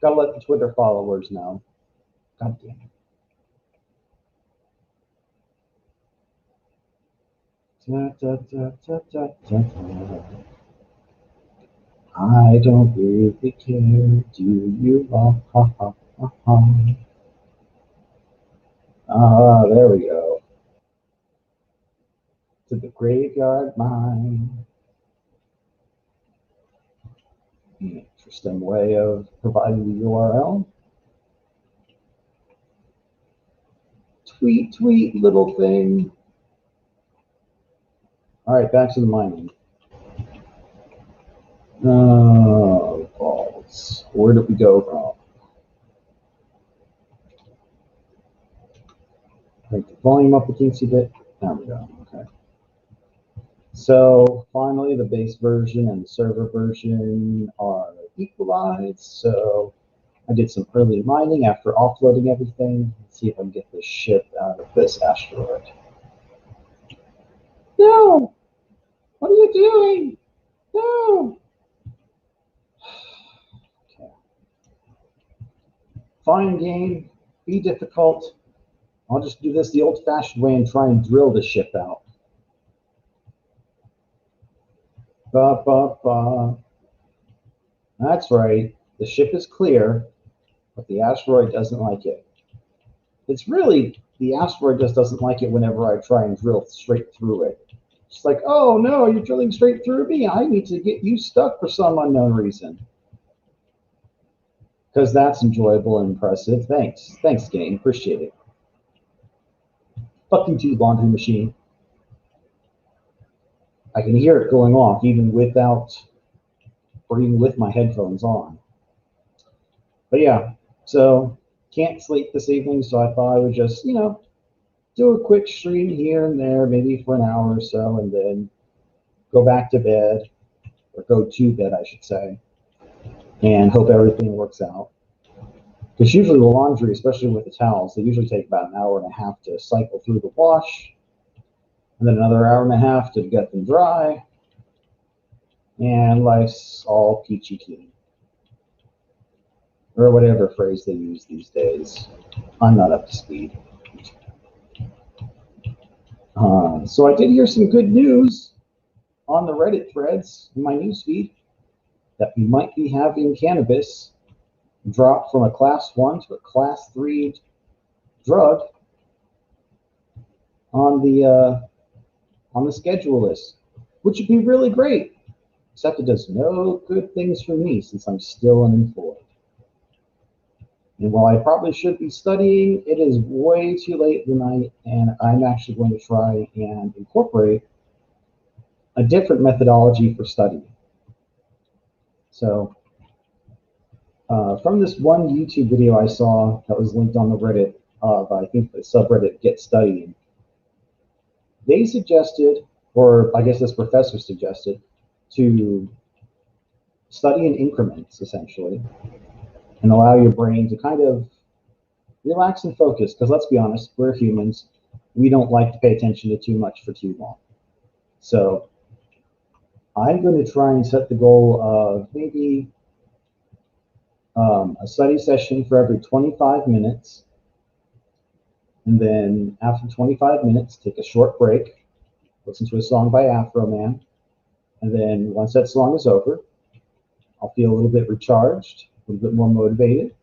Gotta let the Twitter followers know. God damn it. I don't really care, do you? There we go. To the graveyard mine. Interesting way of providing the URL. Tweet, tweet, little thing. All right, back to the mining. Oh, balls. Where did we go from? Crank the volume up a teensy bit. There we go. Okay. So finally, the base version and the server version are equalized. So I did some early mining after offloading everything. Let's see if I can get this ship out of this asteroid. No! What are you doing? No! Okay. Fine game. Be difficult. I'll just do this the old-fashioned way and try and drill the ship out. Ba, ba, ba. That's right. The ship is clear, but the asteroid doesn't like it. It's really, the asteroid just doesn't like it whenever I try and drill straight through it. It's like, oh no, you're drilling straight through me. I need to get you stuck for some unknown reason. Because that's enjoyable and impressive. Thanks. Thanks, game. Appreciate it. Fucking too, laundry machine. I can hear it going off even without, or even with my headphones on. But yeah, so can't sleep this evening, so I thought I would just, you know, do a quick stream here and there, maybe for an hour or so, and then go back to bed, or go to bed, I should say, and hope everything works out. Because usually the laundry, especially with the towels, they usually take about an hour and a half to cycle through the wash, and then another hour and a half to get them dry, and life's all peachy keen. Or whatever phrase they use these days. I'm not up to speed. So I did hear some good news on the Reddit threads in my newsfeed that we might be having cannabis drop from a class 1 to a class 3 drug on the schedule list, which would be really great, except it does no good things for me since I'm still unemployed. And while I probably should be studying, it is way too late in the night, and I'm actually going to try and incorporate a different methodology for studying. So from this one YouTube video I saw that was linked on the Reddit of, I think, the subreddit Get Studying, they suggested, or I guess this professor suggested, to study in increments, essentially, and allow your brain to kind of relax and focus, because let's be honest, we're humans. We don't like to pay attention to too much for too long. So I'm going to try and set the goal of maybe a study session for every 25 minutes. And then after 25 minutes, take a short break, listen to a song by Afroman. And then once that song is over, I'll feel a little bit recharged, a little bit more motivated.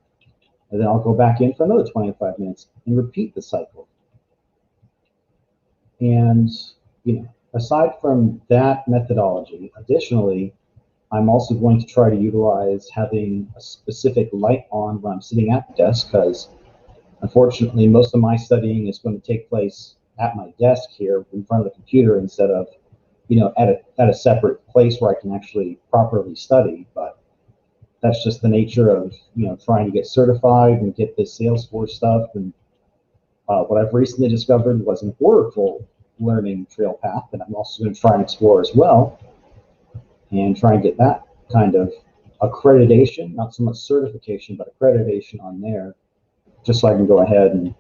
And then I'll go back in for another 25 minutes and repeat the cycle. And, you know, aside from that methodology, additionally, I'm also going to try to utilize having a specific light on when I'm sitting at the desk, because unfortunately, most of my studying is going to take place at my desk here in front of the computer instead of, you know, at a separate place where I can actually properly study. But that's just the nature of, you know, trying to get certified and get this Salesforce stuff. And what I've recently discovered was an Oracle learning trail path that I'm also going to try and explore as well, and try and get that kind of accreditation, not so much certification, but accreditation on there, just so I can go ahead and,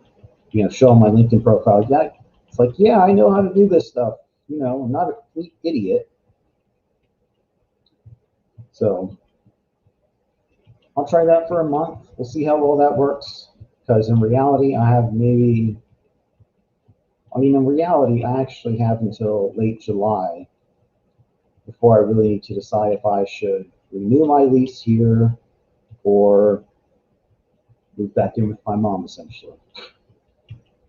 you know, show on my LinkedIn profile. Yeah, it's like, yeah, I know how to do this stuff. You know, I'm not a complete idiot. So I'll try that for a month. We'll see how well that works. Because in reality, I actually have until late July before I really need to decide if I should renew my lease here or move back in with my mom, essentially.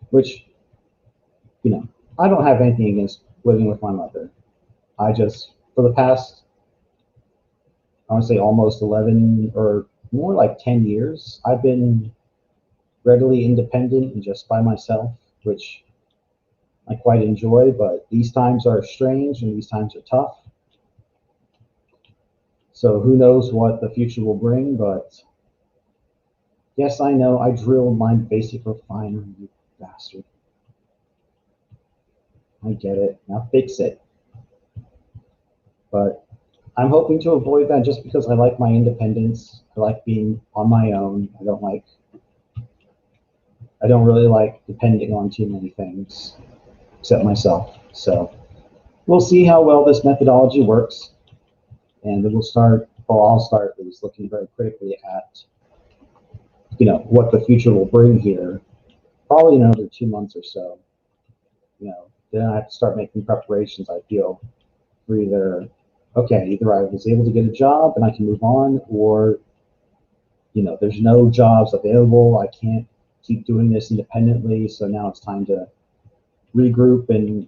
Which, I don't have anything against living with my mother. I just, for the past, I want to say almost 11 or more like 10 years, I've been readily independent and just by myself, which I quite enjoy, but these times are strange and these times are tough. So who knows what the future will bring, but yes, I know I drilled my basic refiner, you bastard. I get it. Now fix it. But I'm hoping to avoid that just because I like my independence. I like being on my own. I don't really like depending on too many things except myself. So we'll see how well this methodology works. And then I'll start at least looking very critically at, what the future will bring here. Probably in another 2 months or so. Then I have to start making preparations, I feel, for either I was able to get a job and I can move on, or, there's no jobs available. I can't keep doing this independently. So now it's time to regroup and,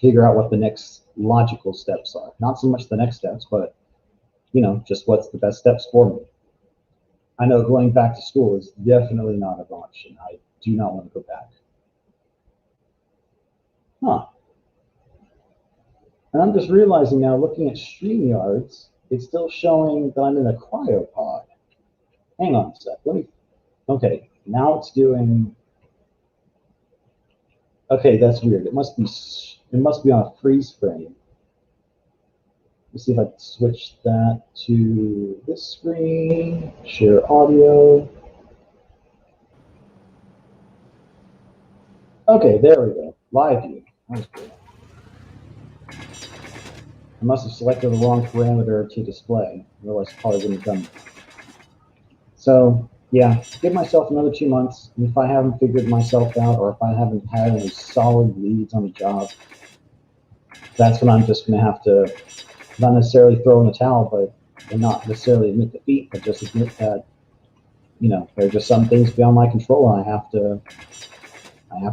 figure out what the next logical steps are. Not so much the next steps, but, just what's the best steps for me. I know going back to school is definitely not an option. I do not want to go back. Huh. And I'm just realizing now, looking at StreamYards, it's still showing that I'm in a cryopod. Hang on a sec. Okay, now it's doing. Okay, that's weird. It must be on a freeze frame. Let's see if I can switch that to this screen. Share audio. Okay, there we go. Live view. That was cool. I must have selected the wrong parameter to display. Otherwise, I probably wouldn't have done it. So yeah, give myself another 2 months. And if I haven't figured myself out, or if I haven't had any solid leads on the job, that's when I'm just going to have to not necessarily throw in the towel, and not necessarily admit defeat, but just admit that, there are just some things beyond my control, and I have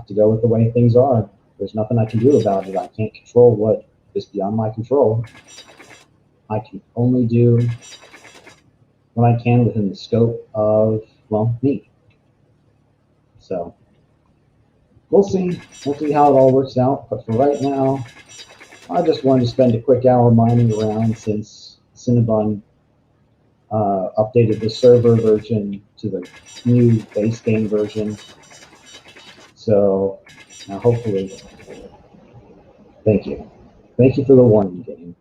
to go with the way things are. There's nothing I can do about it. I can't control what is beyond my control. I can only do what I can within the scope of, me. So we'll see. We'll see how it all works out. But for right now, I just wanted to spend a quick hour mining around since Sinnabun updated the server version to the new base game version. So now hopefully, thank you. Thank you for the warning, game.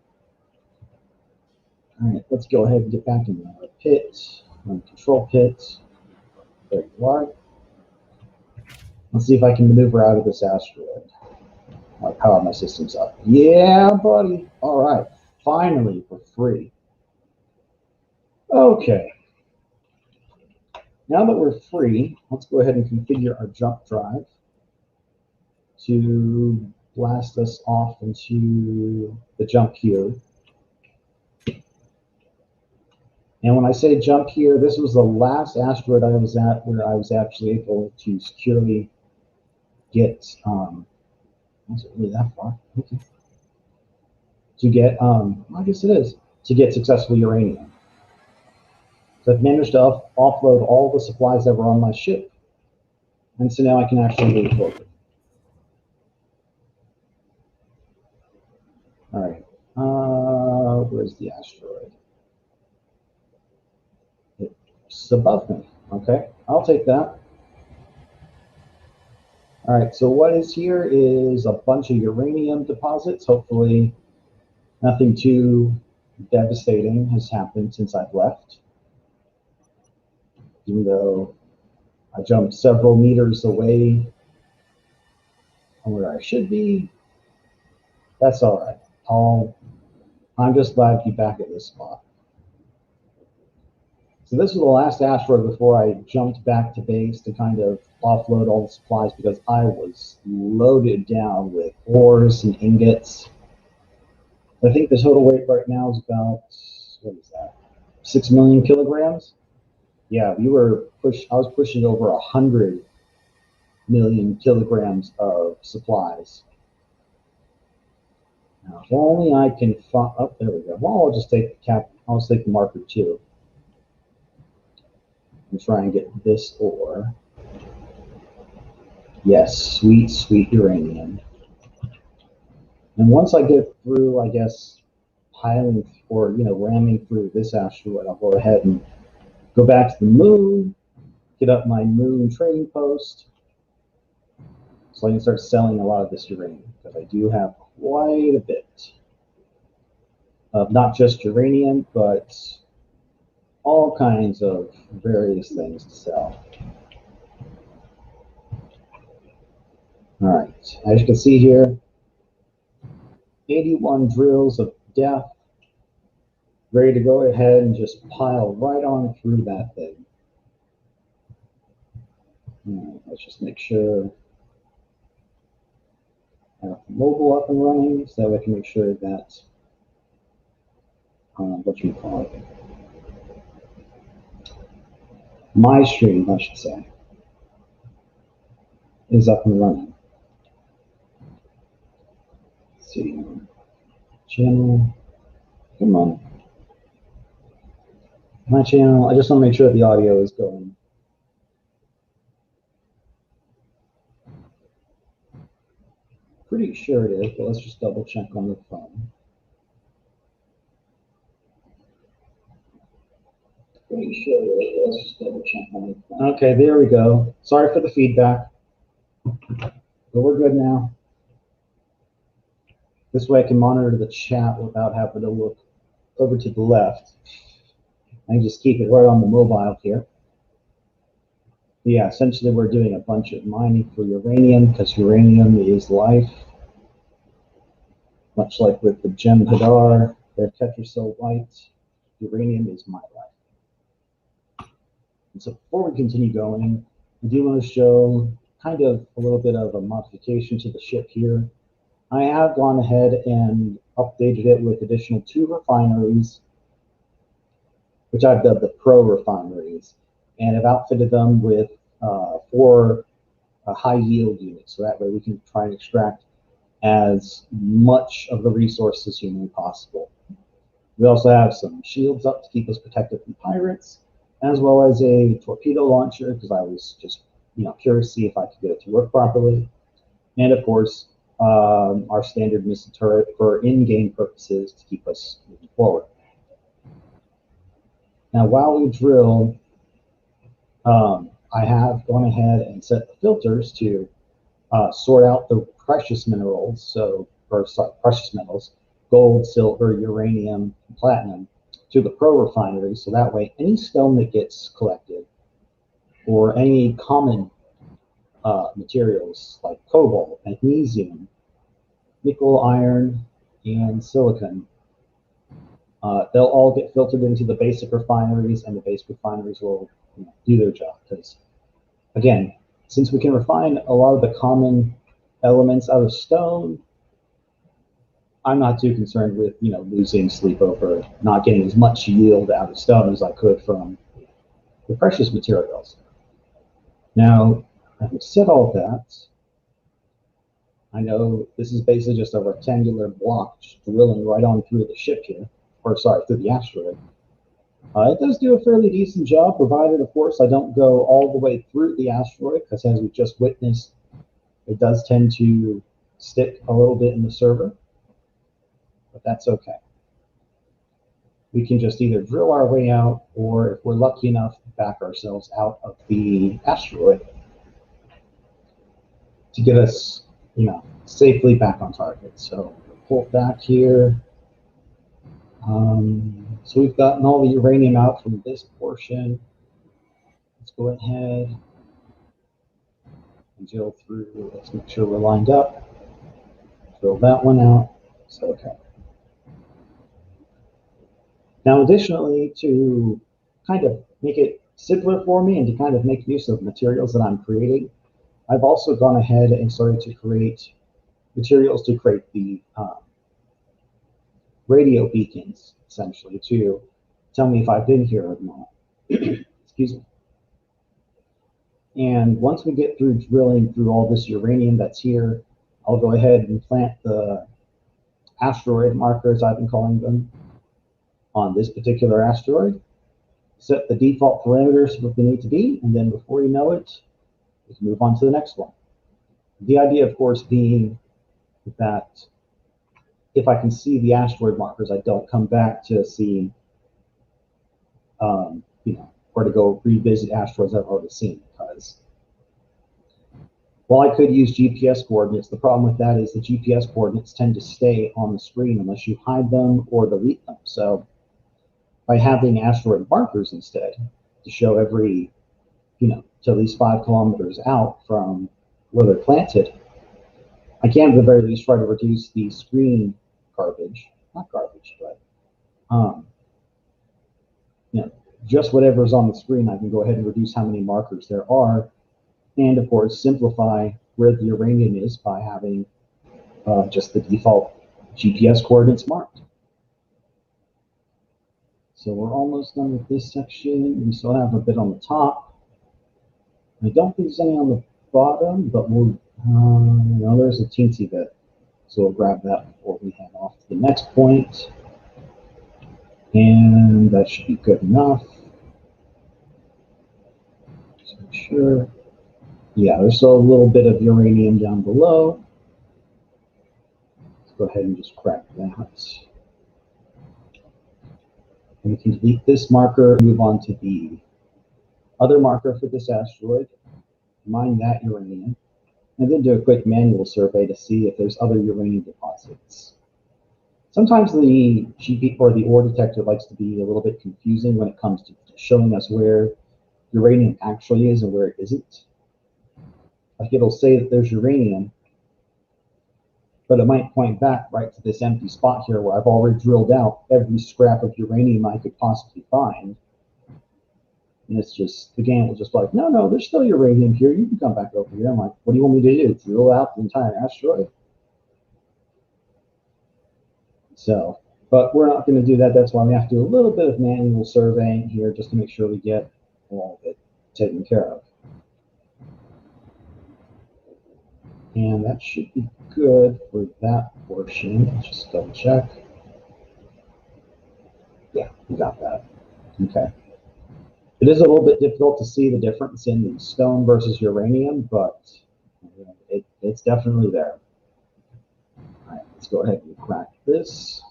All right, let's go ahead and get back into our pit, control pit. There you are. Let's see if I can maneuver out of this asteroid. I'll power my systems up. Yeah, buddy. All right. Finally, we're free. Okay. Now that we're free, let's go ahead and configure our jump drive to blast us off into the jump here. And when I say jump here, this was the last asteroid I was at where I was actually able to securely get, was it really that far? Okay. To get, I guess it is, to get successful uranium. So I've managed to offload all the supplies that were on my ship. And so now I can actually move forward. All right. Where's the asteroid? It's above me. Okay, I'll take that. All right, so what is here is a bunch of uranium deposits. Hopefully nothing too devastating has happened since I've left. Even though I jumped several meters away from where I should be, that's all right. I'm just glad to be back at this spot. So this was the last asteroid before I jumped back to base to kind of offload all the supplies because I was loaded down with ores and ingots. I think the total weight right now is about, what is that, 6 million kilograms? Yeah, I was pushing over 100 million kilograms of supplies. Now, if only I can find, oh, there we go. Well, I'll just take the marker too and try and get this ore. Yes, sweet, sweet uranium. And once I get through, I guess, piling or, ramming through this asteroid, I'll go ahead and go back to the moon, get up my moon trading post, so I can start selling a lot of this uranium because I do have quite a bit of not just uranium, but all kinds of various things to sell. All right, as you can see here, 81 drills of death, ready to go ahead and just pile right on through that thing. All right, let's just make sure I have mobile up and running so that I can make sure that, my stream, I should say, is up and running. Let's see, channel, come on. My channel, I just want to make sure that the audio is going. Pretty sure it is, but let's just double check on the phone. Pretty sure it is, let's just double check on the phone. Okay, there we go. Sorry for the feedback, but we're good now. This way I can monitor the chat without having to look over to the left. I can just keep it right on the mobile here. Yeah, essentially we're doing a bunch of mining for uranium because uranium is life. Much like with the Gem Hadar, their Tetrasil White, uranium is my life. And so before we continue going, I do want to show kind of a little bit of a modification to the ship here. I have gone ahead and updated it with additional 2 refineries, which I've dubbed the Pro refineries, and have outfitted them with 4 high yield units. So that way we can try and extract as much of the resources as humanly possible. We also have some shields up to keep us protected from pirates, as well as a torpedo launcher, because I was just curious to see if I could get it to work properly. And of course, our standard missile turret for in-game purposes to keep us moving forward. Now, while we drill, I have gone ahead and set the filters to sort out the precious minerals, precious metals, gold, silver, uranium, and platinum, to the Pro refinery, so that way any stone that gets collected or any common materials like cobalt, magnesium, nickel, iron, and silicon, they'll all get filtered into the basic refineries, and the basic refineries will do their job. Because, again, since we can refine a lot of the common elements out of stone, I'm not too concerned with losing sleep over not getting as much yield out of stone as I could from the precious materials. Now, having said all that, I know this is basically just a rectangular block just drilling right on through the ship here, or sorry, through the asteroid. It does do a fairly decent job, provided, of course, I don't go all the way through the asteroid, because as we just witnessed, it does tend to stick a little bit in the server, but that's okay. We can just either drill our way out, or if we're lucky enough, back ourselves out of the asteroid to get us, safely back on target. So pull back here. So we've gotten all the uranium out from this portion. Let's go ahead and drill through. Let's make sure we're lined up. Drill that one out. So okay. Now, additionally, to kind of make it simpler for me and to kind of make use of materials that I'm creating, I've also gone ahead and started to create materials to create the radio beacons, essentially, to tell me if I've been here or not. Excuse me. And once we get through drilling through all this uranium that's here, I'll go ahead and plant the asteroid markers, I've been calling them, on this particular asteroid, set the default parameters for what they need to be, and then before you know it, we can move on to the next one. The idea, of course, being that if I can see the asteroid markers, I don't come back to see, or to go revisit asteroids I've already seen. Because while I could use GPS coordinates, the problem with that is the GPS coordinates tend to stay on the screen unless you hide them or delete them. So by having asteroid markers instead to show every, to at least 5 kilometers out from where they're planted, I can at the very least try to reduce the screen garbage, not garbage, but just whatever's on the screen, I can go ahead and reduce how many markers there are, and of course simplify where the uranium is by having just the default GPS coordinates marked. So we're almost done with this section. We still have a bit on the top. I don't think there's any on the bottom, but we'll, no, there's a teensy bit. So we'll grab that before we head off to the next point. And that should be good enough. Just make sure. Yeah, there's still a little bit of uranium down below. Let's go ahead and just crack that. And we can delete this marker, move on to the other marker for this asteroid, mine that uranium, and then do a quick manual survey to see if there's other uranium deposits. Sometimes the GP or the ore detector likes to be a little bit confusing when it comes to showing us where uranium actually is and where it isn't. Like it'll say that there's uranium, but it might point back right to this empty spot here where I've already drilled out every scrap of uranium I could possibly find. And it's just, the game will just be like, no, there's still uranium here. You can come back over here. I'm like, what do you want me to do? Drill out the entire asteroid? So, but we're not going to do that. That's why we have to do a little bit of manual surveying here just to make sure we get all of it taken care of. And that should be good for that portion. Let's just double check. Yeah, we got that. Okay. It is a little bit difficult to see the difference in stone versus uranium, but it's definitely there. All right, let's go ahead and crack this.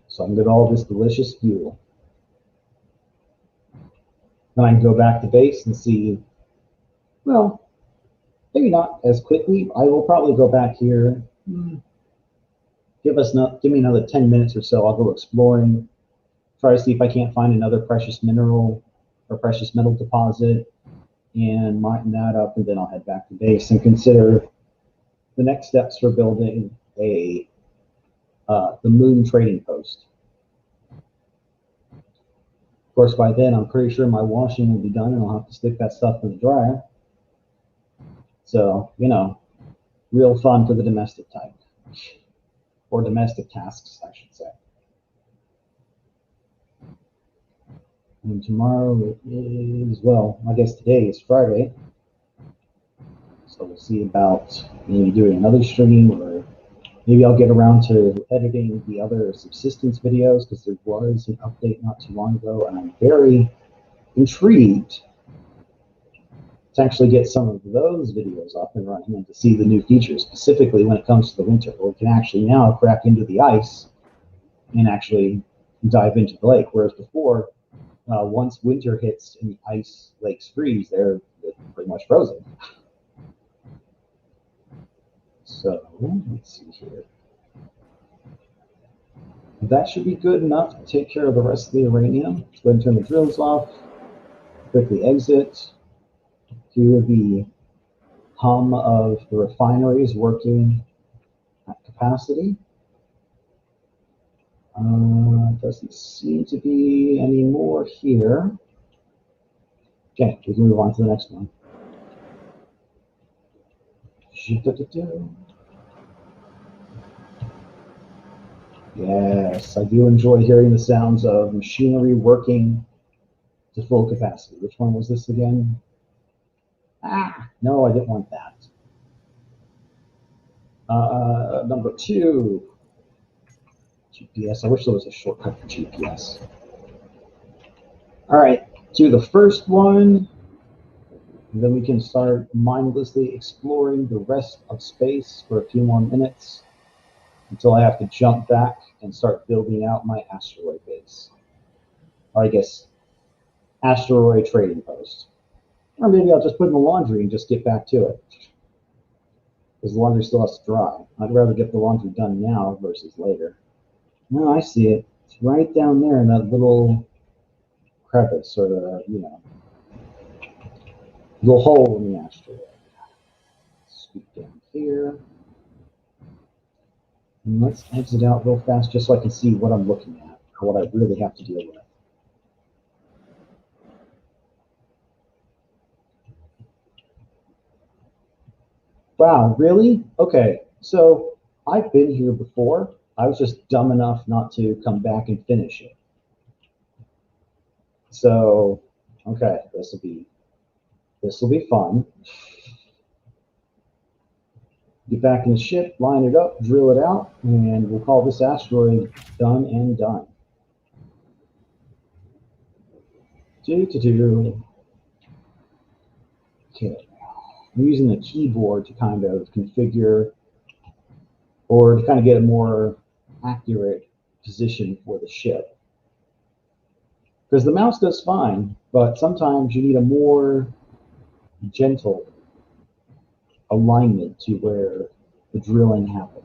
So I can get all this delicious fuel. Then I can go back to base and see, well, maybe not as quickly. I will probably go back here. Give me another 10 minutes or so. I'll go exploring, try to see if I can't find another precious mineral or precious metal deposit and mine that up, and then I'll head back to base and consider the next steps for building the moon trading post. Of course, by then I'm pretty sure my washing will be done and I'll have to stick that stuff in the dryer. So, real fun for the domestic type, or domestic tasks, I should say. And tomorrow is, well, I guess today is Friday. So we'll see about maybe doing another stream, or maybe I'll get around to editing the other subsistence videos, because there was an update not too long ago, and I'm very intrigued to actually get some of those videos up and running and to see the new features, specifically when it comes to the winter, where we can actually now crack into the ice and actually dive into the lake, whereas before, once winter hits and the ice lakes freeze, they're pretty much frozen. So let's see here. That should be good enough to take care of the rest of the uranium. Let's go ahead and turn the drills off. Quickly exit. Hear the hum of the refineries working at capacity. Doesn't seem to be any more here. Okay, we can move on to the next one. Yes, I do enjoy hearing the sounds of machinery working to full capacity. Which one was this again? Ah, no, I didn't want that. Number 2, GPS. I wish there was a shortcut for GPS. All right, do the first one, and then we can start mindlessly exploring the rest of space for a few more minutes until I have to jump back and start building out my asteroid base. Or I guess asteroid trading post. Or maybe I'll just put in the laundry and just get back to it. Because the laundry still has to dry. I'd rather get the laundry done now versus later. No, I see it. It's right down there in that little crevice or little hole in the asteroid. Scoot down here. And let's exit out real fast just so I can see what I'm looking at or what I really have to deal with. Wow, really? Okay, so I've been here before. I was just dumb enough not to come back and finish it. So, okay, this will be fun. Get back in the ship, line it up, drill it out, and we'll call this asteroid done and done. Do. Okay, I'm using the keyboard to kind of configure or to kind of get a more accurate position for the ship. Because the mouse does fine, but sometimes you need a more gentle alignment to where the drilling happened.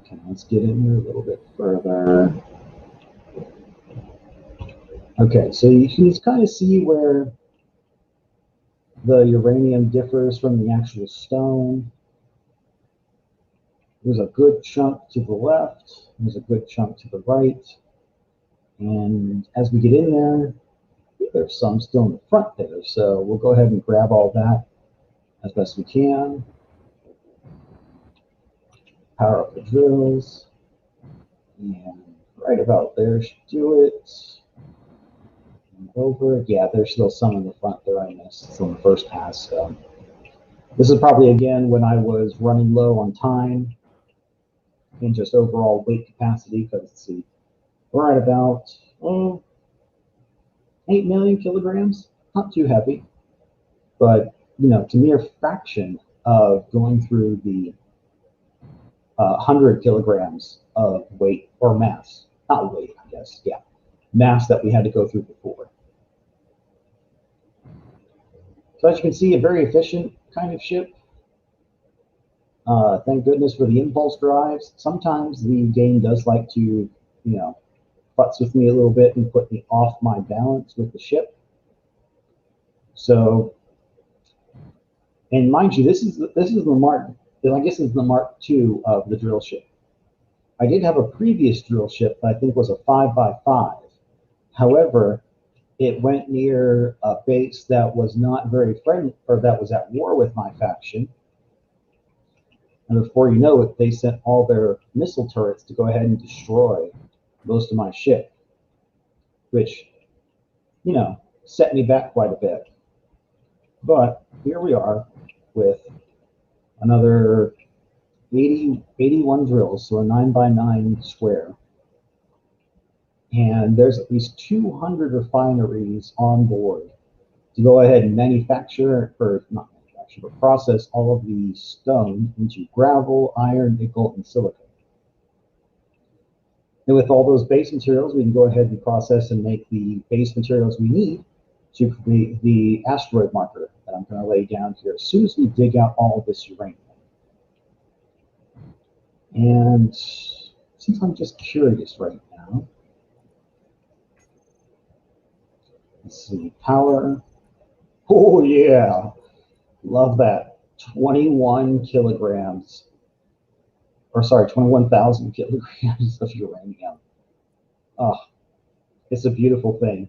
Okay, let's get in here a little bit further. Okay, so you can kind of see where the uranium differs from the actual stone. There's a good chunk to the left, there's a good chunk to the right, and as we get in there, there's some still in the front there, so we'll go ahead and grab all that as best we can. Power up the drills, and right about there should do it. And over, yeah, there's still some in the front there I missed from the first pass. So this is probably again when I was running low on time and just overall weight capacity, because let's see, we're at about 8 million kilograms, not too heavy, but it's a mere fraction of going through the 100 kilograms of weight or mass, not weight, I guess, yeah, mass that we had to go through before. So as you can see, a very efficient kind of ship. Thank goodness for the impulse drives. Sometimes the game does like to, futz with me a little bit and put me off my balance with the ship. So, and mind you, this is the Mark. I guess it's the Mark II of the drill ship. I did have a previous drill ship that I think was a 5x5. However, it went near a base that was not very friendly, or that was at war with my faction. And before you know it, they sent all their missile turrets to go ahead and destroy most of my ship, which, set me back quite a bit. But here we are with another 81 drills, so a 9x9 square. And there's at least 200 refineries on board to go ahead and manufacture, or not manufacture, but process all of the stone into gravel, iron, nickel, and silicon. And with all those base materials, we can go ahead and process and make the base materials we need to create the asteroid marker that I'm going to lay down here as soon as we dig out all of this uranium. And since I'm just curious right now, let's see, power. Oh yeah, love that. 21 kilograms. or sorry, 21,000 kilograms of uranium. Oh, it's a beautiful thing.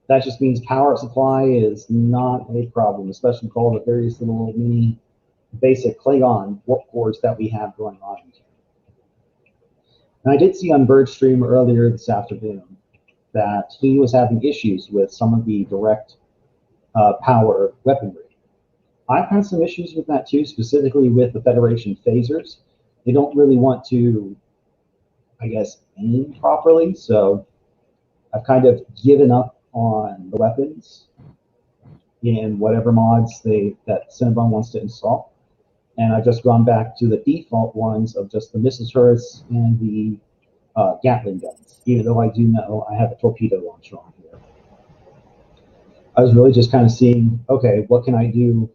That just means power supply is not a problem, especially with all the various little mini basic Klingon warp cores that we have going on here. And I did see on Birdstream earlier this afternoon that he was having issues with some of the direct power weaponry. I've had some issues with that too, specifically with the Federation phasers. They don't really want to, I guess, aim properly, so I've kind of given up on the weapons in whatever mods that Sinnabun wants to install. And I've just gone back to the default ones of just the missile turrets and the Gatling guns, even though I do know I have a torpedo launcher on here. I was really just kind of seeing, okay, what can I do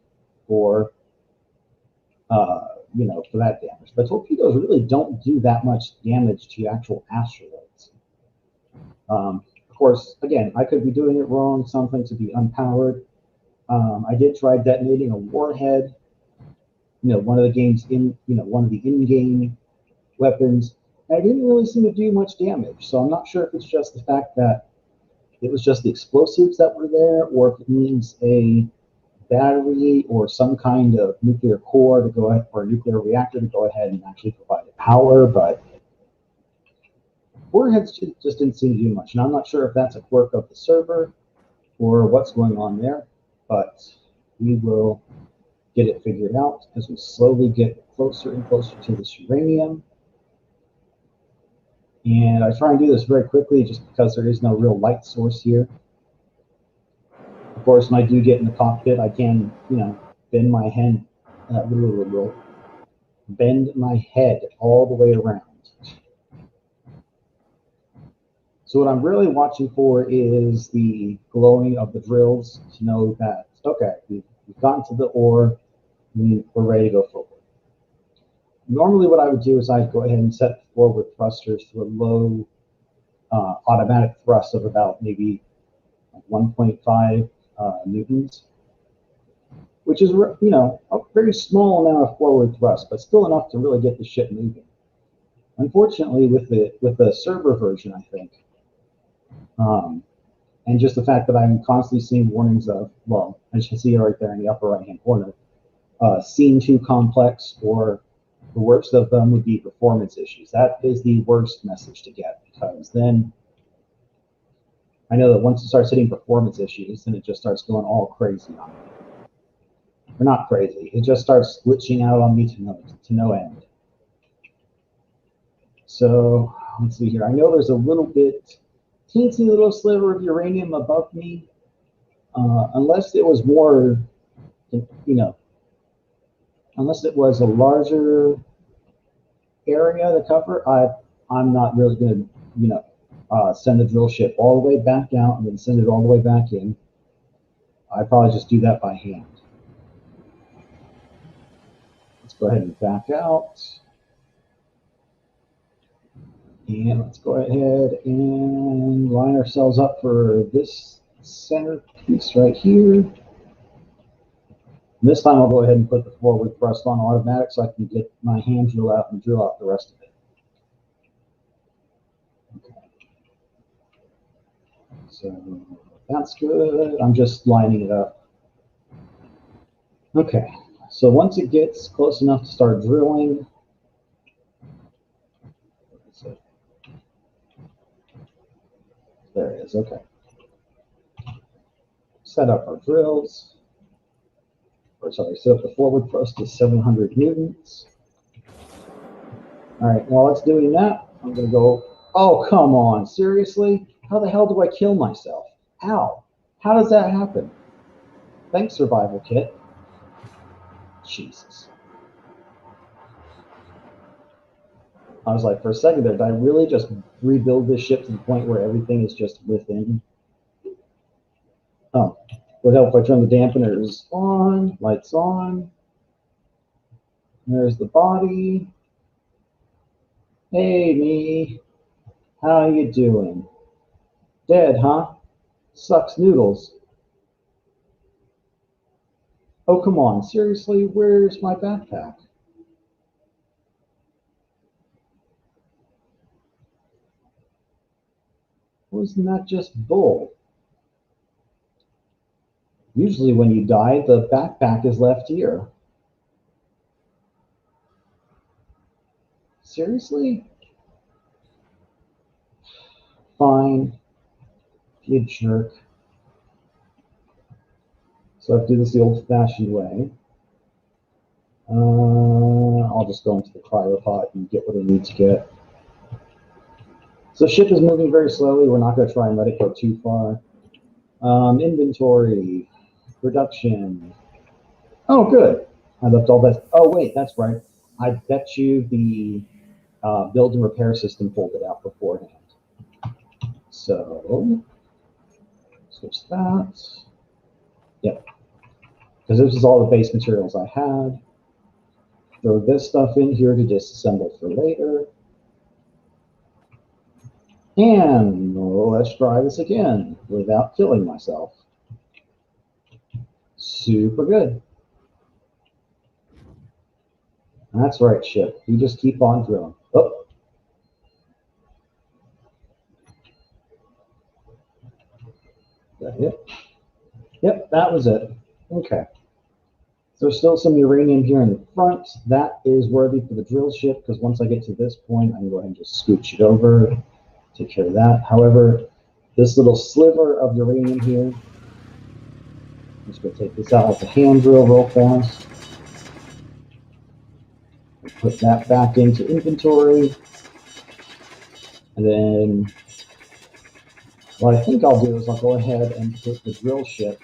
for, for that damage? But torpedoes really don't do that much damage to actual asteroids. Of course, again, I could be doing it wrong. Some things would be unpowered. I did try detonating a warhead. One of the games one of the in-game weapons. And I didn't really seem to do much damage. So I'm not sure if it's just the fact that it was just the explosives that were there, or if it means a battery or some kind of nuclear core to go ahead, or a nuclear reactor to go ahead and actually provide the power. But warheads just didn't seem to do much. And I'm not sure if that's a quirk of the server or what's going on there, but we will get it figured out as we slowly get closer and closer to this uranium. And I try and do this very quickly just because there is no real light source here. Of course, when I do get in the cockpit, I can, bend my head, bend my head all the way around. So what I'm really watching for is the glowing of the drills to know that, okay, we've gotten to the ore, we're ready to go forward. Normally what I would do is I'd go ahead and set forward thrusters to a low automatic thrust of about maybe 1.5 newtons, which is, a very small amount of forward thrust, but still enough to really get the ship moving. Unfortunately, with the server version, I think, and just the fact that I'm constantly seeing warnings of, well, as you can see right there in the upper right-hand corner, scene too complex, or the worst of them would be performance issues. That is the worst message to get, because then I know that once it starts hitting performance issues, then it just starts going all crazy on me. Or not crazy, it just starts glitching out on me to no end. So let's see here. I know there's a little bit, teensy little sliver of uranium above me. Unless it was more, unless it was a larger area to cover, I'm not really going to, send the drill ship all the way back out and then send it all the way back in. I'd probably just do that by hand. Let's go ahead and back out. And let's go ahead and line ourselves up for this center piece right here. This time I'll go ahead and put the forward thrust on automatic so I can get my hand drill out and drill out the rest of it. Okay. So that's good. I'm just lining it up. Okay, so once it gets close enough to start drilling, there it is, okay. Set up our drills. Or sorry, set up the forward thrust to 700 newtons. All right, while it's doing that, I'm gonna go, oh, come on, seriously? How the hell do I kill myself? Ow, how does that happen? Thanks, survival kit. Jesus. I was like, for a second there, did I really just rebuild this ship to the point where everything is just within? Oh, would help if I turn the dampeners on, lights on. There's the body. Hey, me. How you doing? Dead, huh? Sucks noodles. Oh, come on. Seriously, where's my backpack? Wasn't that just bull? Usually when you die, the backpack is left here. Seriously? Fine. You jerk. So I have to do this the old-fashioned way. I'll just go into the cryopod and get what I need to get. So ship is moving very slowly. We're not going to try and let it go too far. Inventory, production. Oh, good. I left all that. Oh, wait, that's right. I bet you the build and repair system pulled it out beforehand. So, switch that. Yep. Because this is all the base materials I had. Throw this stuff in here to disassemble for later. And let's try this again without killing myself. Super good. That's right, ship. You just keep on drilling. Oh. That it? Yep, that was it. Okay. So there's still some uranium here in the front. That is worthy for the drill ship, because once I get to this point, I can go ahead and just scooch it over, take care of that. However, this little sliver of uranium here, I'm just going to take this out with the hand drill real fast. Put that back into inventory. And then what I think I'll do is I'll go ahead and put the drill ship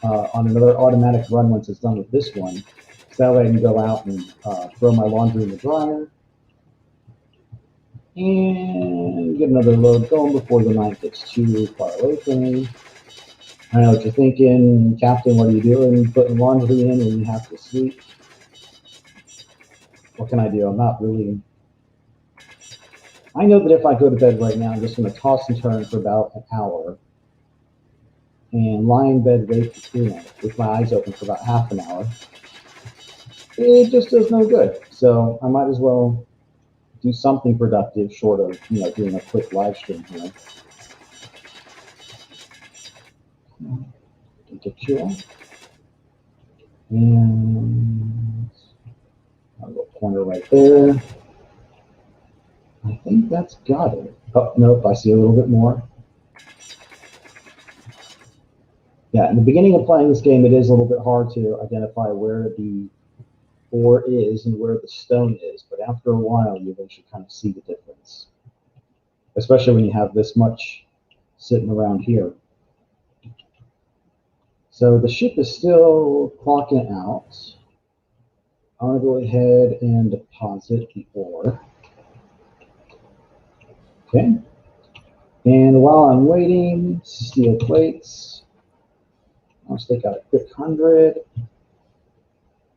on another automatic run once it's done with this one. So that way I can go out and throw my laundry in the dryer and get another load going before the night gets too far away from me. I know what you're thinking, Captain, what are you doing? Putting laundry in when you have to sleep? What can I do? I'm not really... I know that if I go to bed right now, I'm just going to toss and turn for about an hour and lie in bed with my eyes open for about half an hour. It just does no good. So I might as well do something productive short of, doing a quick live stream here. Get you on. And I'll go pointer right there. I think that's got it. Oh, nope, I see a little bit more. Yeah, in the beginning of playing this game, it is a little bit hard to identify where the ore is and where the stone is, but after a while, you eventually kind of see the difference, especially when you have this much sitting around here. So the ship is still clocking out. I'm going to go ahead and deposit the ore. Okay. And while I'm waiting, steel plates. I'll stick out a quick 100.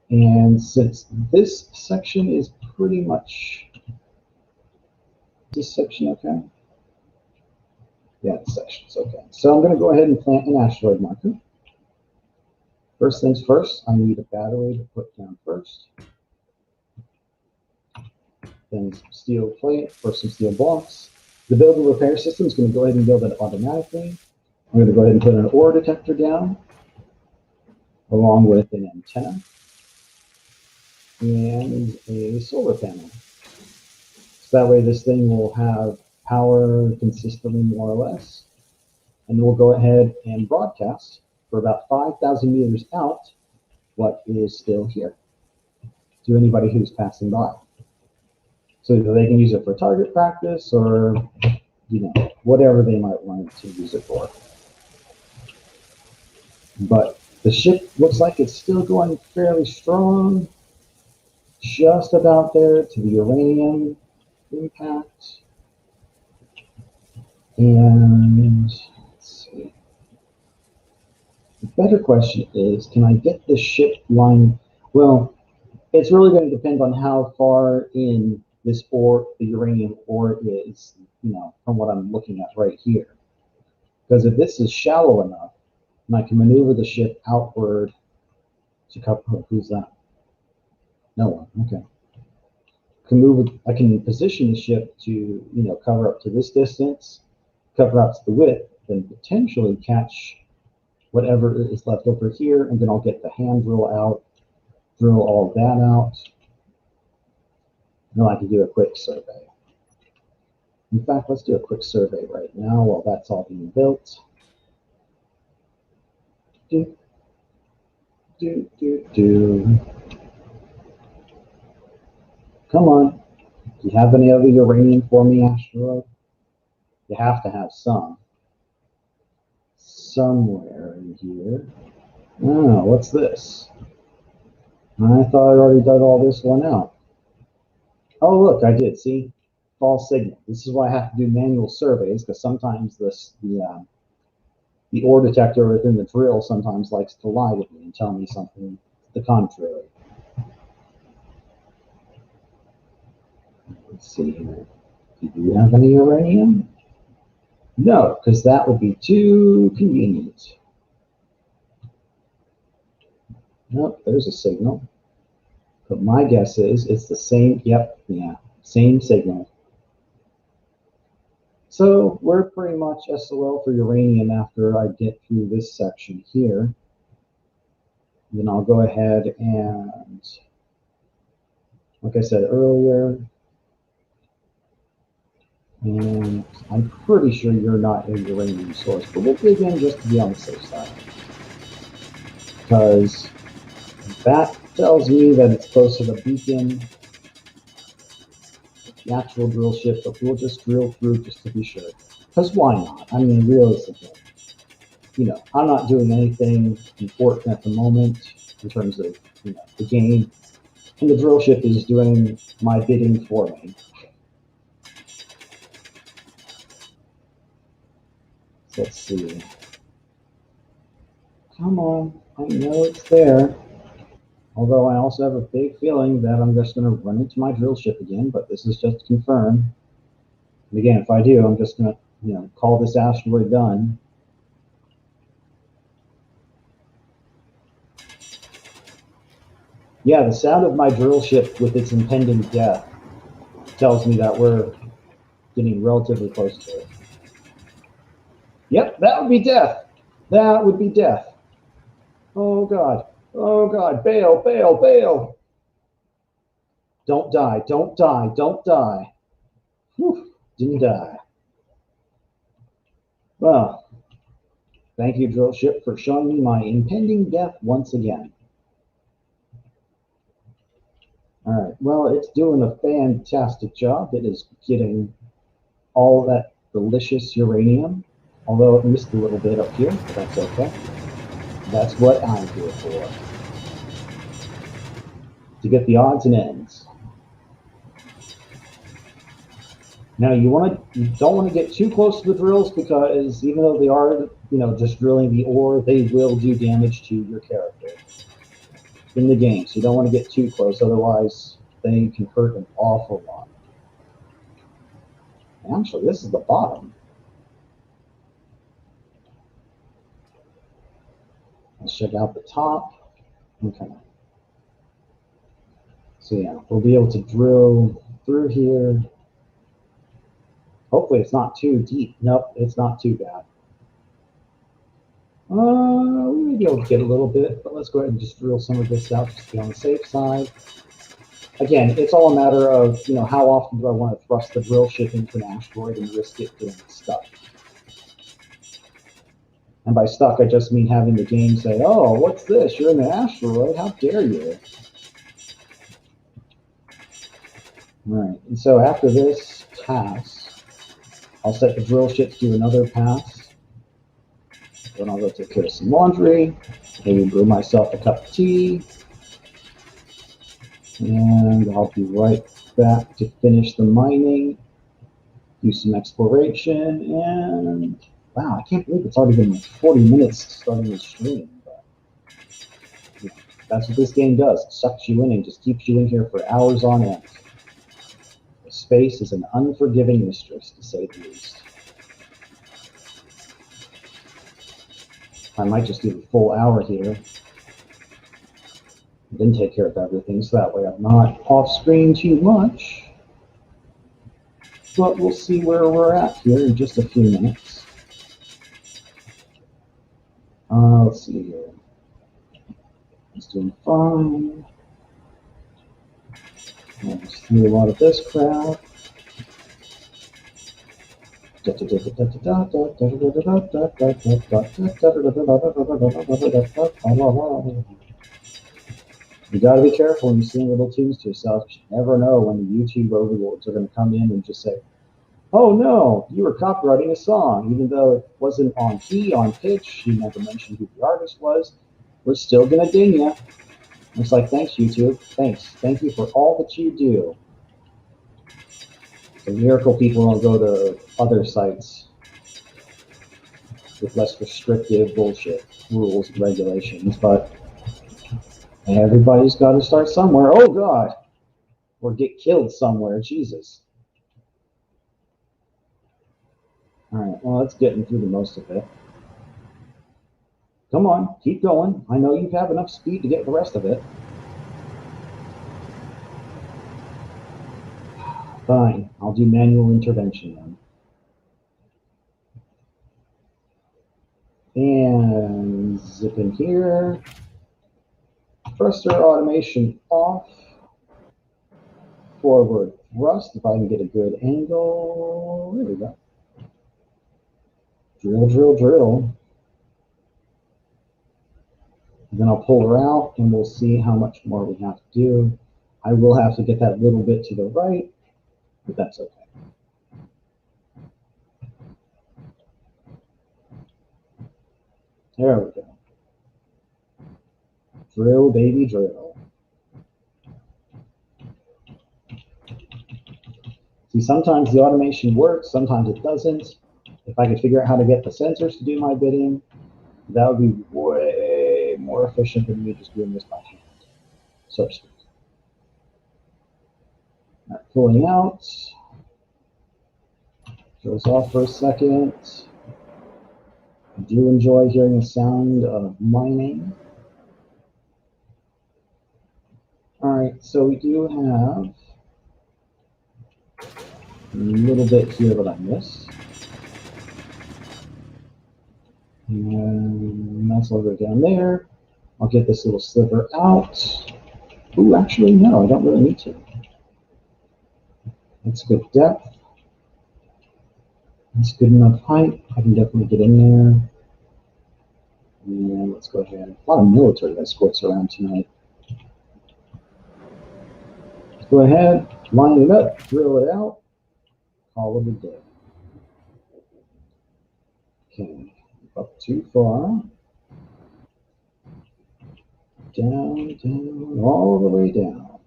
And since this section is pretty much... This section okay? Yeah, this section's okay. So I'm going to go ahead and plant an asteroid marker. First things first, I need a battery to put down first. Then some steel plate or some steel blocks. The build and repair system is going to go ahead and build it automatically. I'm going to go ahead and put an ore detector down, along with an antenna and a solar panel. So that way this thing will have power consistently, more or less. And we'll go ahead and broadcast for about 5,000 meters out what is still here to anybody who's passing by. So either they can use it for target practice or, whatever they might want to use it for. But the ship looks like it's still going fairly strong, just about there to the uranium impact. And let's see. The better question is, can I get the ship line? Well, it's really going to depend on how far in this ore, the uranium ore is, from what I'm looking at right here. Because if this is shallow enough, and I can maneuver the ship outward to cover, who's that? No one, okay. I can position the ship to, cover up to this distance, cover up to the width, then potentially catch whatever is left over here, and then I'll get the hand drill out, drill all of that out. Then I can do a quick survey. In fact, let's do a quick survey right now while that's all being built. Do, do, do, do. Come on. Do you have any other uranium for me, asteroid? You have to have some. Somewhere in here. Oh, what's this? I thought I already dug all this one out. Oh, look, I did. See? False signal. This is why I have to do manual surveys, because sometimes the ore detector within the drill sometimes likes to lie to me and tell me something to the contrary. Let's see here. Do you have any uranium? No, because that would be too convenient. Nope, there's a signal. But my guess is it's the same, same signal. So we're pretty much SOL for uranium after I get through this section here. Then I'll go ahead and, like I said earlier, and I'm pretty sure you're not a uranium source, but we'll dig in just to be on the safe side. Because that tells me that it's close to the beacon, the actual drill ship, but we'll just drill through just to be sure. Because why not? I mean, realistically, I'm not doing anything important at the moment in terms of, the game, and the drill ship is doing my bidding for me. So let's see. Come on, I know it's there. Although I also have a big feeling that I'm just going to run into my drill ship again, but this is just to confirm. And again, if I do, I'm just going to, call this asteroid done. Yeah, the sound of my drill ship with its impending death tells me that we're getting relatively close to it. Yep, that would be death. That would be death. Oh, God. Oh, God. Bail, bail, bail. Don't die. Don't die. Don't die. Whew, didn't die. Well, thank you, drill ship, for showing me my impending death once again. All right, well, it's doing a fantastic job. It is getting all that delicious uranium, although it missed a little bit up here, but that's okay. That's what I'm here for, to get the odds and ends. Now, you don't want to get too close to the drills, because even though they are, just drilling the ore, they will do damage to your character in the game. So you don't want to get too close, otherwise they can hurt an awful lot. Actually, this is the bottom. Let's check out the top. Okay. So yeah, we'll be able to drill through here. Hopefully it's not too deep. Nope, it's not too bad. We may be able to get a little bit, but let's go ahead and just drill some of this out just to be on the safe side. Again, it's all a matter of, how often do I want to thrust the drill ship into an asteroid and risk it getting stuck. And by stuck, I just mean having the game say, oh, what's this? You're in an asteroid. How dare you? All right, and so after this pass, I'll set the drill ship to do another pass. Then I'll go take care of some laundry, maybe brew myself a cup of tea, and I'll be right back to finish the mining, do some exploration, and wow, I can't believe it's already been like 40 minutes starting the stream. But that's what this game does. It sucks you in and just keeps you in here for hours on end. Space is an unforgiving mistress, to say the least. I might just do the full hour here. Then take care of everything, so that way I'm not off screen too much. But we'll see where we're at here in just a few minutes. Let's see here. It's doing fine. Let's do a lot of this crap. You got to be careful when you sing little tunes to yourself. You never know when the YouTube overlords are going to come in and just say, "Oh no, you were copyrighting a song, even though it wasn't on key, on pitch. You never mentioned who the artist was. We're still going to ding you." It's like, thanks, YouTube. Thanks. Thank you for all that you do. The miracle people don't go to other sites with less restrictive bullshit rules and regulations, but everybody's got to start somewhere. Oh, God. Or get killed somewhere. Jesus. All right, well, that's getting through the most of it. Come on, keep going. I know you have enough speed to get the rest of it. Fine, I'll do manual intervention then. And zip in here. Thruster automation off. Forward thrust, if I can get a good angle. There we go. Drill, drill, drill. And then I'll pull her out and we'll see how much more we have to do. I will have to get that little bit to the right, but that's okay. There we go. Drill, baby, drill. See, sometimes the automation works, sometimes it doesn't. If I could figure out how to get the sensors to do my bidding, that would be way more efficient than me just doing this by hand, so to speak. All right, pulling out. Goes off for a second. I do enjoy hearing the sound of mining. All right, so we do have a little bit here that I missed. And that's over down there. I'll get this little sliver out. Ooh, actually, no, I don't really need to. That's good depth. That's good enough height. I can definitely get in there. And let's go ahead. A lot of military escorts around tonight. Let's go ahead, line it up, drill it out, call it a day. Okay, up too far. Down, down, all the way down.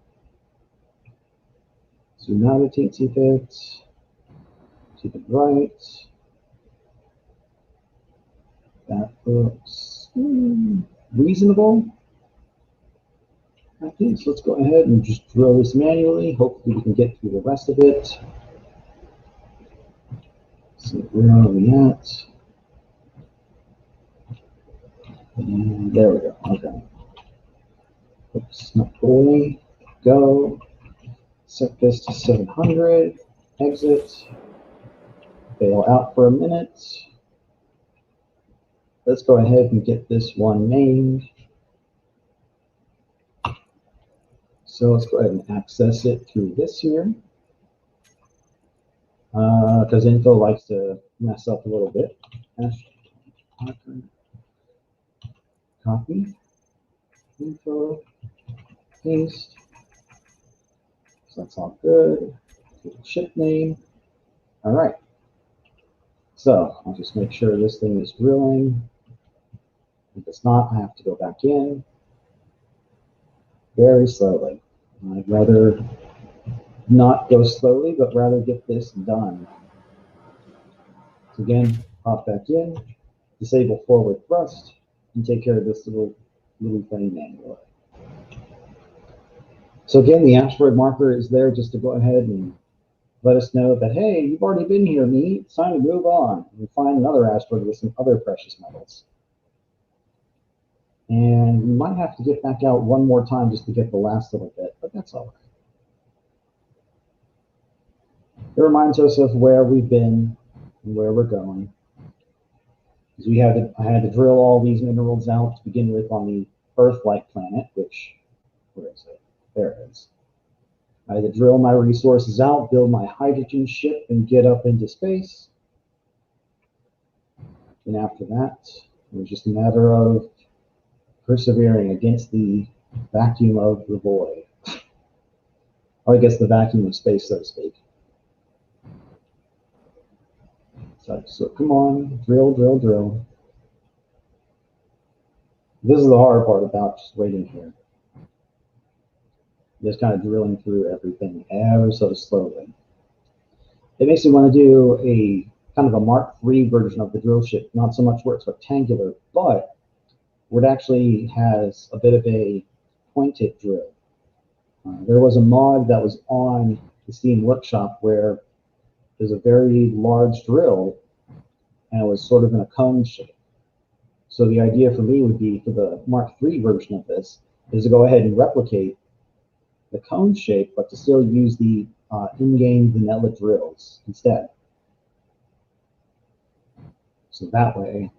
Zoom out a teensy bit. To the right. That looks reasonable. Okay, so let's go ahead and just drill this manually. Hopefully we can get through the rest of it. So where are we at? And there we go. Okay. Oops, not fully. Go. Set this to 700. Exit. Bail out for a minute. Let's go ahead and get this one named. So let's go ahead and access it through this here. Because info likes to mess up a little bit. Copy. Info. Paste. So that's all good. Ship name. All right. So I'll just make sure this thing is drilling. If it's not, I have to go back in very slowly. I'd rather not go slowly, but rather get this done. So again, pop back in, disable forward thrust, and take care of this little thing manually. So again, the asteroid marker is there just to go ahead and let us know that, hey, you've already been here, me. It's time to move on and find another asteroid with some other precious metals. And we might have to get back out one more time just to get the last little bit, but that's all right. It reminds us of where we've been and where we're going. Because I had to drill all these minerals out to begin with on the Earth-like planet, which, where is it? There it is. I had to drill my resources out, build my hydrogen ship, and get up into space. And after that, it was just a matter of persevering against the vacuum of the void. Or I guess the vacuum of space, so to speak. So come on, drill, drill, drill. This is the hard part about just waiting here. Just kind of drilling through everything ever so slowly. It makes me want to do a kind of a Mark III version of the drill ship, not so much where it's rectangular, but where it actually has a bit of a pointed drill. There was a mod that was on the Steam Workshop where there's a very large drill and it was sort of in a cone shape. So the idea for me would be for the Mark III version of this is to go ahead and replicate the cone shape, but to still use the in-game vanilla drills instead. So that way,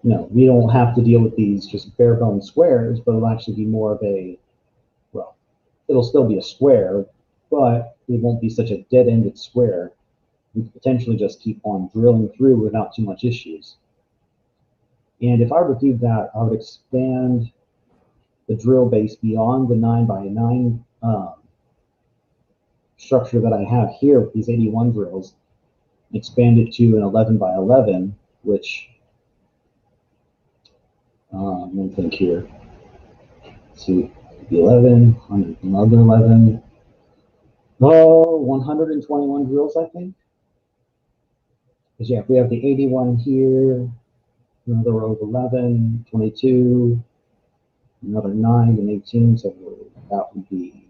we don't have to deal with these just bare bone squares, but it'll actually be more of a, well, it'll still be a square, but it won't be such a dead-ended square. We could potentially just keep on drilling through without too much issues. And if I were to do that, I would expand the drill base beyond the 9x9 structure that I have here with these 81 drills, expand it to an 11x11, which, let me think here. Let's see, 11, another 11. Oh, 121 drills, I think. Because, yeah, if we have the 81 here, another row of 11, 22, another 9 and 18, so that would be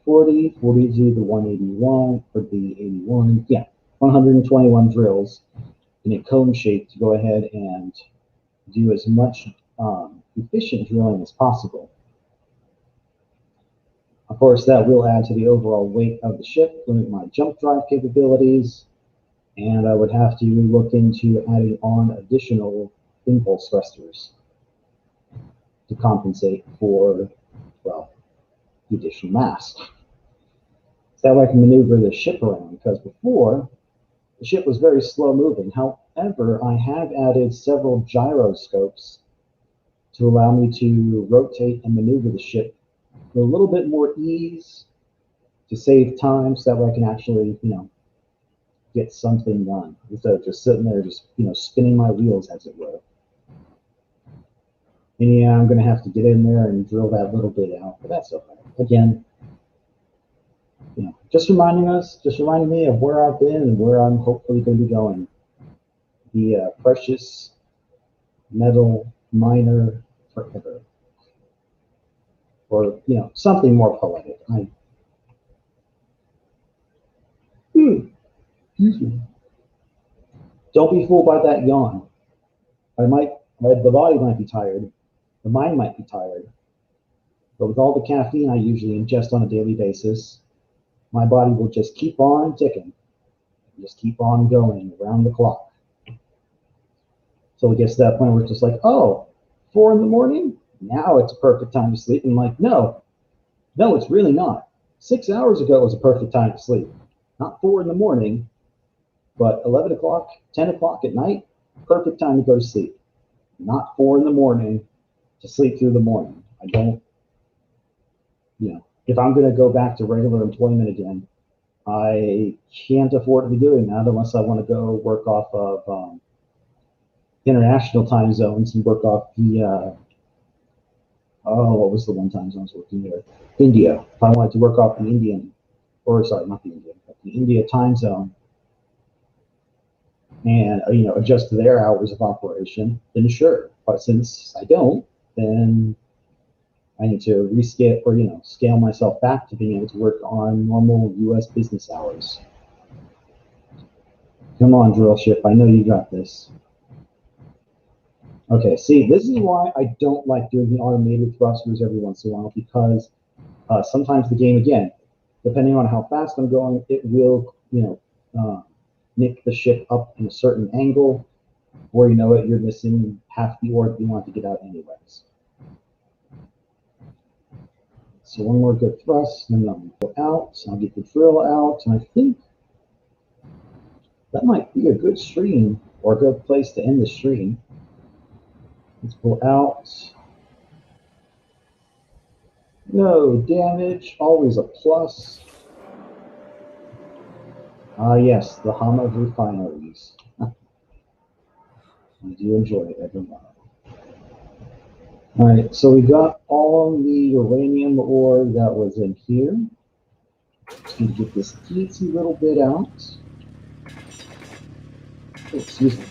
40 to the 181, or the 81, yeah, 121 drills in a cone shape to go ahead and do as much efficient drilling as possible. Of course, that will add to the overall weight of the ship, limit my jump drive capabilities, and I would have to look into adding on additional impulse thrusters to compensate for, well, the additional mass. So that way I can maneuver the ship around, because before, the ship was very slow moving. However, I have added several gyroscopes to allow me to rotate and maneuver the ship with a little bit more ease to save time, so that way I can actually, get something done instead of just sitting there, just, spinning my wheels, as it were. And yeah, I'm going to have to get in there and drill that little bit out, but that's okay. Again, just reminding me of where I've been and where I'm hopefully going to be going. The precious metal miner forever. Or, something more poetic. Excuse me. Don't be fooled by that yawn. The body might be tired, the mind might be tired, but with all the caffeine I usually ingest on a daily basis, my body will just keep on ticking, just keep on going around the clock. So it gets to that point where it's just like, oh, 4 in the morning? Now it's a perfect time to sleep. And I'm like, no, it's really not. 6 hours ago was a perfect time to sleep. Not 4 in the morning, but 11 o'clock, 10 o'clock at night, perfect time to go to sleep. Not 4 in the morning to sleep through the morning. I don't, if I'm going to go back to regular employment again, I can't afford to be doing that unless I want to go work off of international time zones and work off the, what was the one time zone I was working with? India. If I wanted to work off the Indian, or sorry, not the Indian, but the India time zone, and adjust to their hours of operation, then sure. But since I don't, then I need to rescale or scale myself back to being able to work on normal U.S. business hours. Come on, drill ship, I know you got this. Okay, see, this is why I don't like doing the automated thrusters every once in a while, because sometimes the game, again, depending on how fast I'm going, it will, nick the ship up in a certain angle, where you know it, you're missing half the orbit you want to get out anyways. So one more good thrust, and then I'll go out, I'll get the drill out, and I think that might be a good stream, or a good place to end the stream. Let's pull out. No damage, always a plus. Ah, yes, the hum of refineries. I do enjoy it every now and then. All right, so we got all the uranium ore that was in here. Just need to get this teensy little bit out. Oh, excuse me.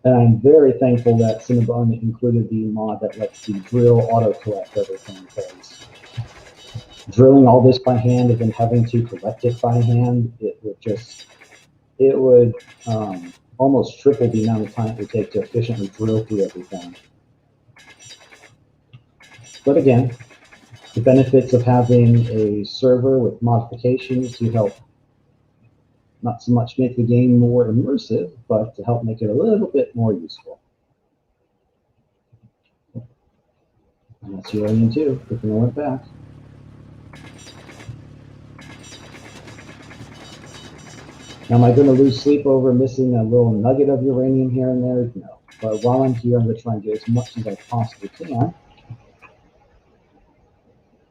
And I'm very thankful that Sinnabun included the mod that lets you drill auto-collect everything, because drilling all this by hand and then having to collect it by hand, it would almost triple the amount of time it would take to efficiently drill through everything. But again, the benefits of having a server with modifications to help not so much make the game more immersive, but to help make it a little bit more useful. And that's uranium too, if we went back. Now, am I going to lose sleep over missing a little nugget of uranium here and there? No. But while I'm here, I'm going to try and get as much as I possibly can.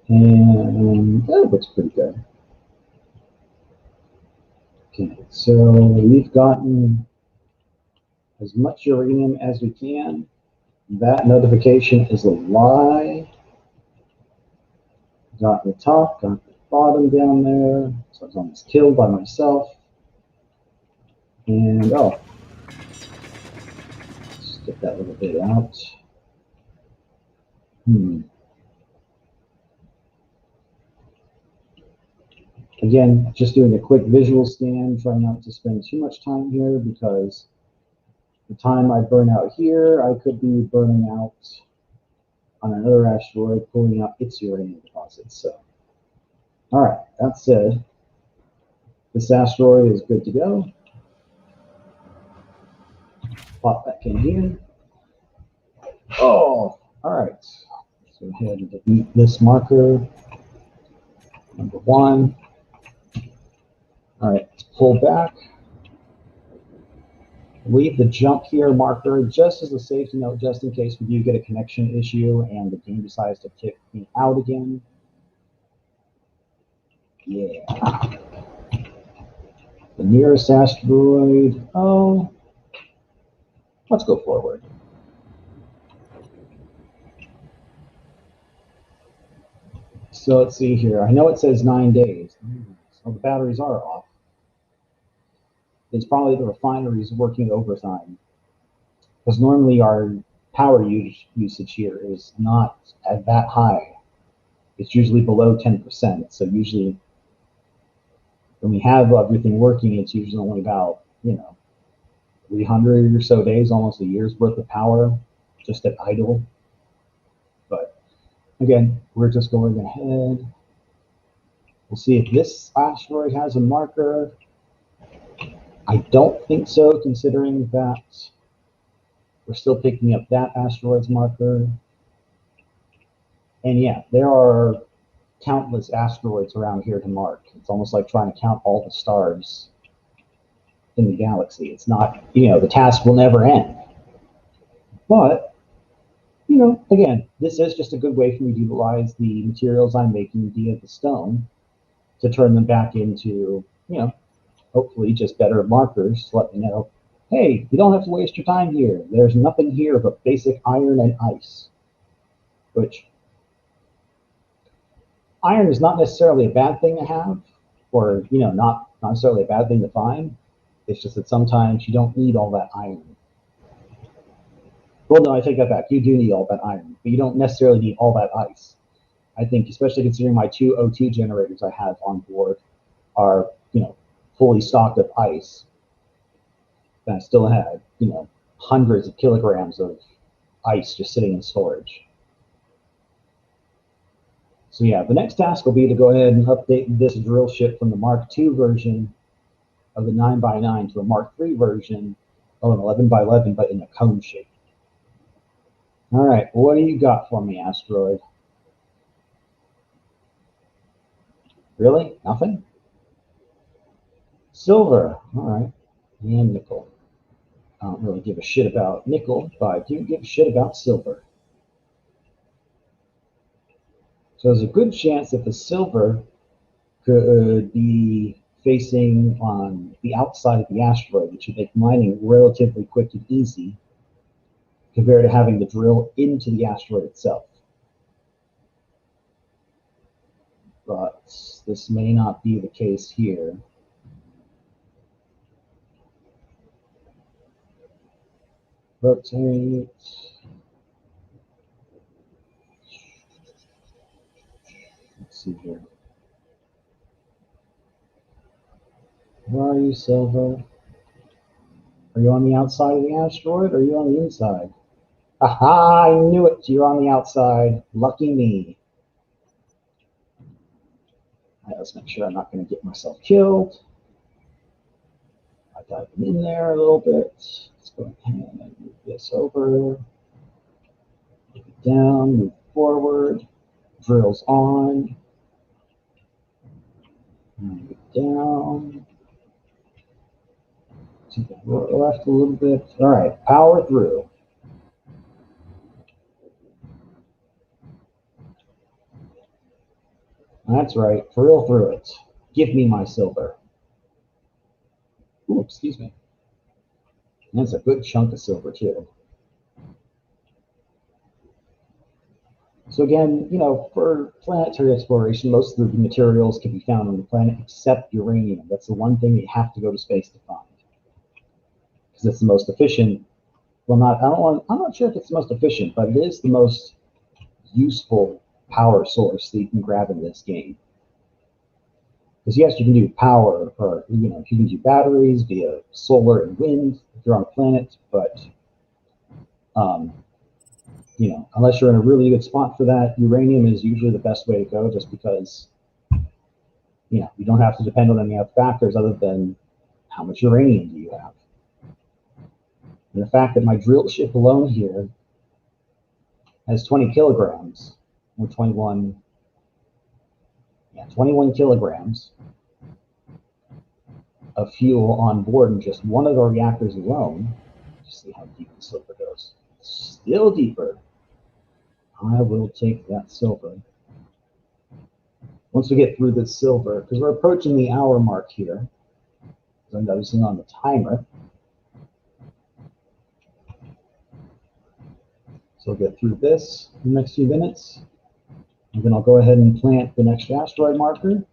And that looks pretty good. Okay, so we've gotten as much uranium as we can. That notification is a lie. Got the top, got the bottom down there. So I was almost killed by myself. And oh, let's get that little bit out. Again, just doing a quick visual scan, trying not to spend too much time here, because the time I burn out here, I could be burning out on another asteroid, pulling out its uranium deposits. So, all right, that said, this asteroid is good to go. Pop back in here. Oh, all right. So go ahead and delete this marker, number 1. All right, let's pull back. Leave the jump here marker just as a safety note, just in case we do get a connection issue and the game decides to kick me out again. Yeah. The nearest asteroid. Oh, let's go forward. So let's see here. I know it says 9 days. So the batteries are off. It's probably the refineries working overtime, because normally our power usage here is not at that high. It's usually below 10%. So usually when we have everything working, it's usually only about, 300 or so days, almost a year's worth of power just at idle. But again, we're just going ahead. We'll see if this asteroid has a marker. I don't think so, considering that we're still picking up that asteroid's marker. And yeah, there are countless asteroids around here to mark. It's almost like trying to count all the stars in the galaxy. It's not, the task will never end. But, again, this is just a good way for me to utilize the materials I'm making via the stone to turn them back into, hopefully just better markers to let me know, hey, you don't have to waste your time here. There's nothing here but basic iron and ice. Which, iron is not necessarily a bad thing to have, or, not necessarily a bad thing to find. It's just that sometimes you don't need all that iron. Well, no, I take that back. You do need all that iron, but you don't necessarily need all that ice. I think, especially considering my 2 O2 generators I have on board are, fully stocked with ice, and I still had, hundreds of kilograms of ice just sitting in storage. So yeah, the next task will be to go ahead and update this drill ship from the Mark II version of the 9x9 to a Mark III version of an 11x11, but in a cone shape. All right, what do you got for me, Asteroid? Really? Nothing? Silver. All right. And nickel. I don't really give a shit about nickel, but I do give a shit about silver. So there's a good chance that the silver could be facing on the outside of the asteroid, which would make mining relatively quick and easy compared to having to drill into the asteroid itself. But this may not be the case here. Rotate. Let's see here. Where are you, Silver? Are you on the outside of the asteroid or are you on the inside? Aha, I knew it. You're on the outside. Lucky me. Right, let's make sure I'm not going to get myself killed. I dive in there a little bit. Let's go ahead and move this over. Move it down, move forward. Drills on. Move it down. To the left a little bit. All right, power through. That's right, drill through it. Give me my silver. Ooh, excuse me. That's a good chunk of silver, too. So again, for planetary exploration, most of the materials can be found on the planet except uranium. That's the one thing you have to go to space to find. Because it's the most efficient. Well, I'm not sure if it's the most efficient, but it is the most useful power source that you can grab in this game. Because yes, you can do power, or you can do batteries via solar and wind if you're on a planet, but unless you're in a really good spot for that, uranium is usually the best way to go, just because you don't have to depend on any other factors other than how much uranium do you have. And the fact that my drill ship alone here has 20 kilograms, or 21 kilograms of fuel on board in just one of the reactors alone. Just see how deep the silver goes. Still deeper. I will take that silver. Once we get through this silver, because we're approaching the hour mark here, so I'm noticing on the timer. So we'll get through this in the next few minutes, and then I'll go ahead and plant the next asteroid marker.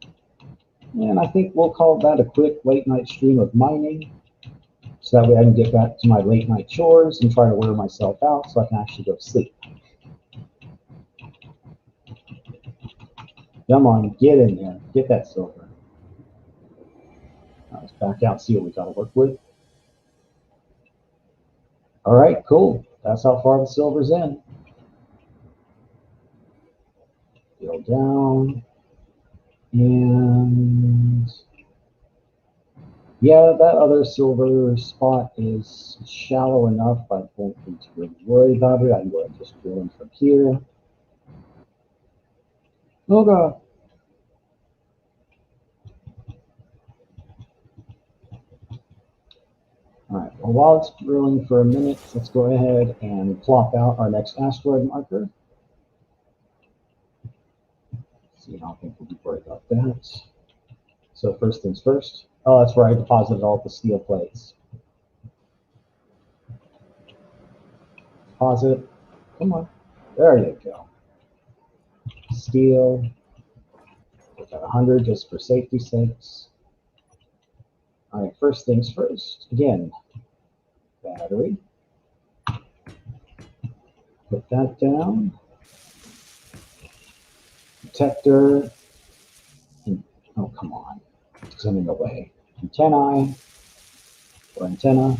And I think we'll call that a quick late night stream of mining, so that way I can get back to my late night chores and try to wear myself out so I can actually go to sleep. Come on, get in there. Get that silver. Let's back out and see what we got to work with. All right, cool. That's how far the silver's in. Go down. And yeah, that other silver spot is shallow enough. I don't need to really worry about it. I can go ahead and just drill in from here. Oh god. All right, well, while it's drilling for a minute, let's go ahead and plop out our next asteroid marker. See, I don't think we'll be worried about that. So first things first. Oh, that's where I deposited all the steel plates. Deposit. Come on. There you go. Steel. Put that 100 just for safety's sakes. All right, first things first. Again, battery. Put that down. Detector. And, oh, come on. Because I'm in the way. antennae or antenna,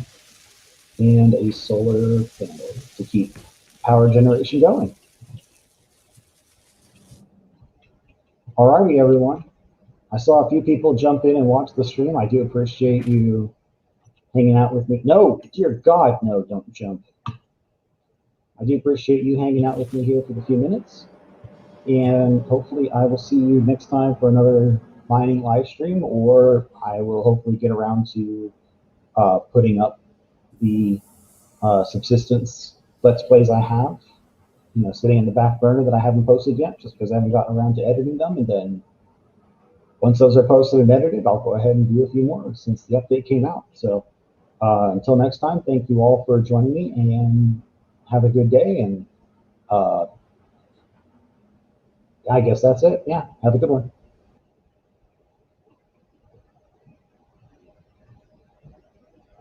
and a solar panel to keep power generation going. Alrighty, everyone. I saw a few people jump in and watch the stream. I do appreciate you hanging out with me. No, dear God, no, don't jump. I do appreciate you hanging out with me here for the few minutes. And hopefully I will see you next time for another mining live stream, or I will hopefully get around to putting up the subsistence Let's Plays I have, sitting in the back burner that I haven't posted yet, just because I haven't gotten around to editing them. And then once those are posted and edited, I'll go ahead and do a few more since the update came out. So until next time, thank you all for joining me, and have a good day. And I guess that's it. Yeah, have a good one.